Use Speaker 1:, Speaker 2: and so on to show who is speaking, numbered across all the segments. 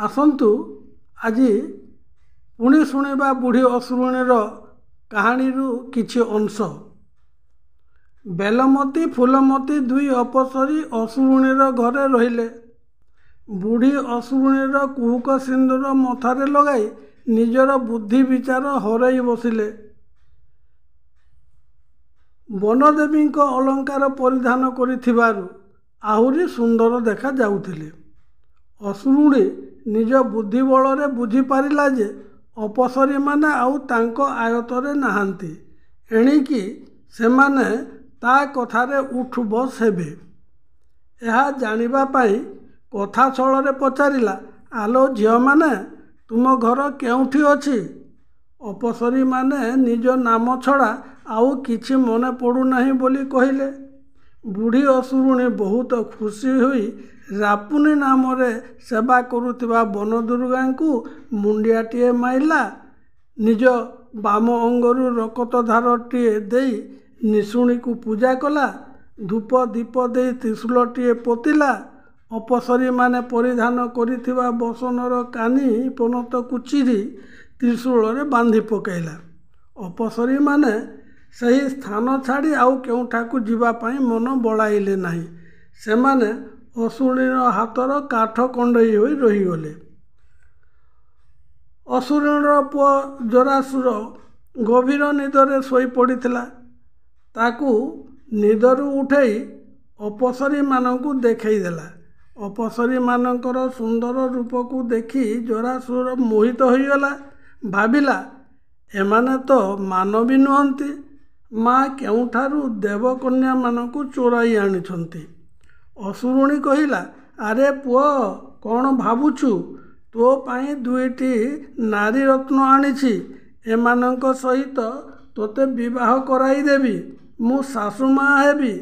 Speaker 1: ଆସନ୍ତୁ ଆଜି ପୁଣି ଶୁଣିବା ବୁଢ଼ୀ ଅସୁରୁଣୀର କାହାଣୀରୁ କିଛି ଅଂଶ। ବେଲମତି ଫୁଲମତି ଦୁଇ ଅପସରୀ ଅସୁରୁଣୀର ଘରେ ରହିଲେ। ବୁଢ଼ୀ ଅସୁରୁଣୀର କୁହୁକ ସିନ୍ଦୁର ମଥାରେ ଲଗାଇ ନିଜର ବୁଦ୍ଧି ବିଚାର ହରାଇ ବସିଲେ। ବନଦେବୀଙ୍କ ଅଳଙ୍କାର ପରିଧାନ କରିଥିବାରୁ ଆହୁରି ସୁନ୍ଦର ଦେଖା ଯାଉଥିଲେ। ଅସୁରୁଣୀ ନିଜ ବୁଦ୍ଧି ବଳରେ ବୁଝିପାରିଲା ଯେ ଅପସରୀମାନେ ଆଉ ତାଙ୍କ ଆୟତ୍ତରେ ନାହାନ୍ତି। ଏଣିକି ସେମାନେ ତା କଥାରେ ଉଠ ବସ ହେବେ। ଏହା ଜାଣିବା ପାଇଁ କଥା ଛଳରେ ପଚାରିଲା, ଆଲୋ ଝିଅମାନେ, ତୁମ ଘର କେଉଁଠି ଅଛି? ଅପସରୀମାନେ ନିଜ ନାମ ଛଡ଼ା ଆଉ କିଛି ମନେ ପଡ଼ୁନାହିଁ ବୋଲି କହିଲେ। ବୁଢ଼ୀ ଅସୁରୁଣୀ ବହୁତ ଖୁସି ହୋଇ ରାପୁନୀ ନାମରେ ସେବା କରୁଥିବା ବନଦୁର୍ଗାଙ୍କୁ ମୁଣ୍ଡିଆଟିଏ ମାଇଲା। ନିଜ ବାମ ଅଙ୍ଗରୁ ରକତ ଧାରଟିଏ ଦେଇ ନିଶୁଣୀକୁ ପୂଜା କଲା। ଧୂପ ଦୀପ ଦେଇ ତ୍ରିଶୂଳଟିଏ ପୋତିଲା। ଅପସରୀମାନେ ପରିଧାନ କରିଥିବା ବସନର କାନି ପନତକୁ ଚିରି ତ୍ରିଶୂଳରେ ବାନ୍ଧି ପକାଇଲା। ଅପସରୀମାନେ ସେହି ସ୍ଥାନ ଛାଡ଼ି ଆଉ କେଉଁଠାକୁ ଯିବା ପାଇଁ ମନ ବଳାଇଲେ ନାହିଁ। ସେମାନେ ଅସୁରୁଣୀର ହାତର କାଠ କଣ୍ଢେଇ ହୋଇ ରହିଗଲେ। ଅସୁରୁଣୀର ପୁଅ ଜରାସୁର ଗଭୀର ନିଦରେ ଶୋଇପଡ଼ିଥିଲା। ତାକୁ ନିଦରୁ ଉଠାଇ ଅପସରୀମାନଙ୍କୁ ଦେଖାଇଦେଲା। ଅପସରୀମାନଙ୍କର ସୁନ୍ଦର ରୂପକୁ ଦେଖି ଜରାସୁର ମୋହିତ ହୋଇଗଲା। ଭାବିଲା, ଏମାନେ ତ ମାନବୀ ନୁହନ୍ତି, ମା କେଉଁଠାରୁ ଦେବକନ୍ୟାମାନଙ୍କୁ ଚୋରାଇ ଆଣିଛନ୍ତି। ଅସୁରୁଣୀ କହିଲା, ଆରେ ପୁଅ, କ'ଣ ଭାବୁଛୁ? ତୋ ପାଇଁ ଦୁଇଟି ନାରୀରତ୍ନ ଆଣିଛି। ଏମାନଙ୍କ ସହିତ ତୋତେ ବିବାହ କରାଇଦେବି। ମୁଁ ଶାଶୁ ମା ହେବି।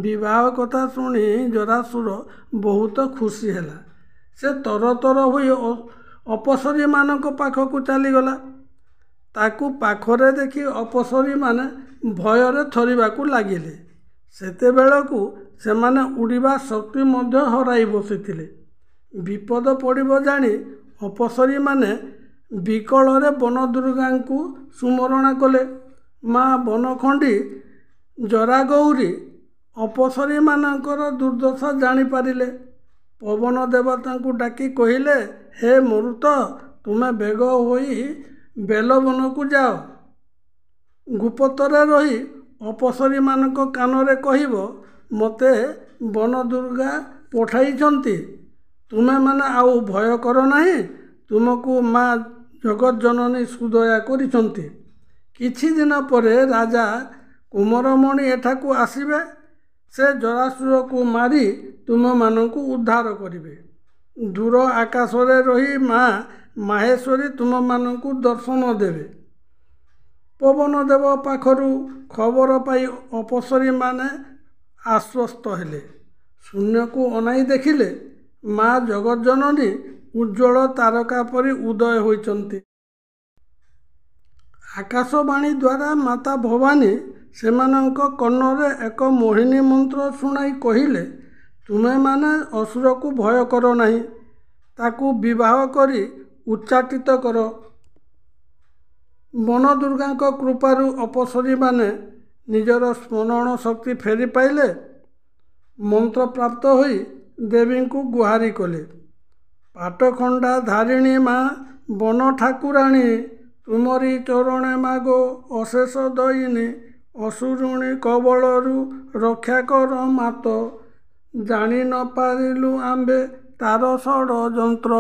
Speaker 1: ବିବାହ କଥା ଶୁଣି ଜରାସୁର ବହୁତ ଖୁସି ହେଲା। ସେ ତରତର ହୋଇ ଅପସରୀମାନଙ୍କ ପାଖକୁ ଚାଲିଗଲା। ତାକୁ ପାଖରେ ଦେଖି ଅପସରୀମାନେ ଭୟରେ ଥରିବାକୁ ଲାଗିଲେ। ସେତେବେଳକୁ ସେମାନେ ଉଡ଼ିବା ଶକ୍ତି ମଧ୍ୟ ହରାଇ ବସିଥିଲେ। ବିପଦ ପଡ଼ିବ ଜାଣି ଅପସରୀମାନେ ବିକଳରେ ବନଦୁର୍ଗାଙ୍କୁ ସୁମରଣା କଲେ। ମା ବନଖଣ୍ଡି ଜରାଗୌରୀ ଅପସରୀମାନଙ୍କର ଦୁର୍ଦ୍ଦଶା ଜାଣିପାରିଲେ। ପବନ ଦେବତାଙ୍କୁ ଡାକି କହିଲେ, ହେ ମରୁତ, ତୁମେ ବେଗ ହୋଇ ବେଲବନକୁ ଯାଅ। ଗୁପ୍ତରେ ରହି ଅପସରୀମାନଙ୍କ କାନରେ କହିବ, ମୋତେ ବନଦୁର୍ଗା ପଠାଇଛନ୍ତି। ତୁମେମାନେ ଆଉ ଭୟ କର ନାହିଁ। ତୁମକୁ ମା ଜଗଜ୍ଜନନୀ ସୁଦୟା କରିଛନ୍ତି। କିଛି ଦିନ ପରେ ରାଜା କୁମରମଣି ଏଠାକୁ ଆସିବେ। ସେ ଜରାସୁରକୁ ମାରି ତୁମମାନଙ୍କୁ ଉଦ୍ଧାର କରିବେ। ଦୂର ଆକାଶରେ ରହି ମା ମାହେଶ୍ୱରୀ ତୁମମାନଙ୍କୁ ଦର୍ଶନ ଦେବେ। ପବନଦେବ ପାଖରୁ ଖବର ପାଇ ଅପସରୀମାନେ ଆଶ୍ୱସ୍ତ ହେଲେ। ଶୂନ୍ୟକୁ ଅନାଇ ଦେଖିଲେ, ମା ଜଗଜ୍ଜନନୀ ଉଜ୍ଜ୍ୱଳ ତାରକା ପରି ଉଦୟ ହୋଇଛନ୍ତି। ଆକାଶବାଣୀ ଦ୍ୱାରା ମାତା ଭବାନୀ ସେମାନଙ୍କ କର୍ଣ୍ଣରେ ଏକ ମୋହିନୀ ମନ୍ତ୍ର ଶୁଣାଇ କହିଲେ, ତୁମେମାନେ ଅସୁରକୁ ଭୟ କର ନାହିଁ। ତାକୁ ବିବାହ କରି ଉଚ୍ଚାଟିତ କର। ବନଦୁର୍ଗାଙ୍କ କୃପାରୁ ଅପସରୀମାନେ ନିଜର ସ୍ମରଣ ଶକ୍ତି ଫେରି ପାଇଲେ। ମନ୍ତ୍ରପ୍ରାପ୍ତ ହୋଇ ଦେବୀଙ୍କୁ ଗୁହାରି କଲେ। ପାଟଖଣ୍ଡା ଧାରିଣୀ ମା ବନ ଠାକୁରାଣୀ, ତୁମରି ଚରଣେ ମାଗୋ ଅଶେଷ ଦୟିନୀ। ଅସୁରୁଣୀ କବଳରୁ ରକ୍ଷା କର ମାତ, ଜାଣି ନ ପାରିଲୁ ଆମ୍ଭେ ତାର ଷଡ଼ଯନ୍ତ୍ର।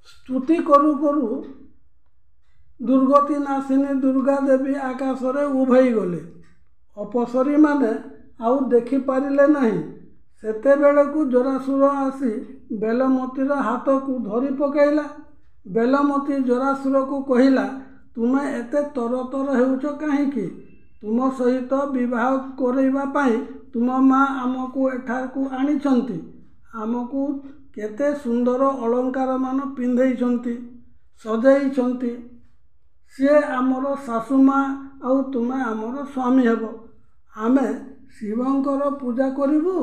Speaker 1: ସ୍ତୁତି କରୁ କରୁ ଦୁର୍ଗତି ନାଶିନୀ ଦୁର୍ଗା ଦେବୀ ଆକାଶରେ ଉଭେଇ ଗଲେ। ଅପସରୀମାନେ ଆଉ ଦେଖିପାରିଲେ ନାହିଁ। ସେତେବେଳକୁ ଜରାସୁର ଆସି ବେଲମତିର ହାତକୁ ଧରି ପକାଇଲା। ବେଲମତି ଜରାସୁରକୁ କହିଲା, ତୁମେ ଏତେ ତରତର ହେଉଛ କାହିଁକି? ତୁମ ସହିତ ବିବାହ କରାଇବା ପାଇଁ ତୁମ ମା ଆମକୁ ଏଠାକୁ ଆଣିଛନ୍ତି। ଆମକୁ କେତେ ସୁନ୍ଦର ଅଳଙ୍କାରମାନ ପିନ୍ଧାଇଛନ୍ତି, ସଜାଇଛନ୍ତି। ସିଏ ଆମର ଶାଶୁ ମା ଆଉ ତୁମେ ଆମର ସ୍ୱାମୀ ହେବ। ଆମେ ଶିବଙ୍କର ପୂଜା କରିବୁ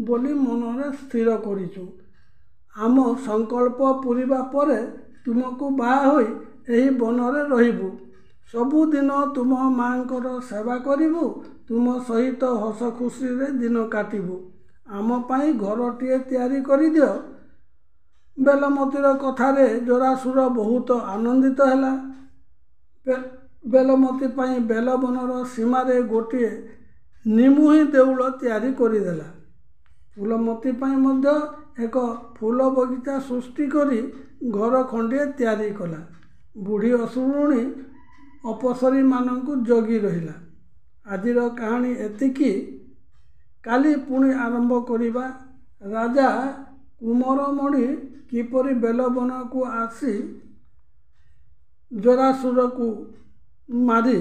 Speaker 1: ବୋଲି ମନରେ ସ୍ଥିର କରିଛୁ। ଆମ ସଂକଳ୍ପ ପୂରିବା ପରେ ତୁମକୁ ବାହା ହୋଇ ଏହି ବନରେ ରହିବୁ। ସବୁଦିନ ତୁମ ମାଙ୍କର ସେବା କରିବୁ। ତୁମ ସହିତ ହସ ଖୁସିରେ ଦିନ କାଟିବୁ। ଆମ ପାଇଁ ଘରଟିଏ ତିଆରି କରିଦିଅ। ବେଲମତୀର କଥାରେ ଜରାସୁର ବହୁତ ଆନନ୍ଦିତ ହେଲା। ବେଲମତୀ ପାଇଁ ବେଲବନର ସୀମାରେ ଗୋଟିଏ ନିମୁହିଁ ଦେଉଳ ତିଆରି କରିଦେଲା। ଫୁଲମତୀ ପାଇଁ ମଧ୍ୟ ଏକ ଫୁଲ ବଗିଚା ସୃଷ୍ଟି କରି ଘର ଖଣ୍ଡିଏ ତିଆରି କଲା। ବୁଢ଼ୀ ଅସୁରୁଣୀ ଅପସରୀମାନଙ୍କୁ ଜଗି ରହିଲା। ଆଜିର କାହାଣୀ ଏତିକି। କାଲି ପୁଣି ଆରମ୍ଭ କରିବା। ରାଜା କୁମରମଣି କିପରି ବେଲବନକୁ ଆସି ଜରାସୁରକୁ ମାରି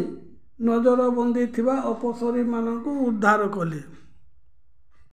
Speaker 1: ନଜରବନ୍ଦୀ ଥିବା ଅପସରୀମାନଙ୍କୁ ଉଦ୍ଧାର କଲେ।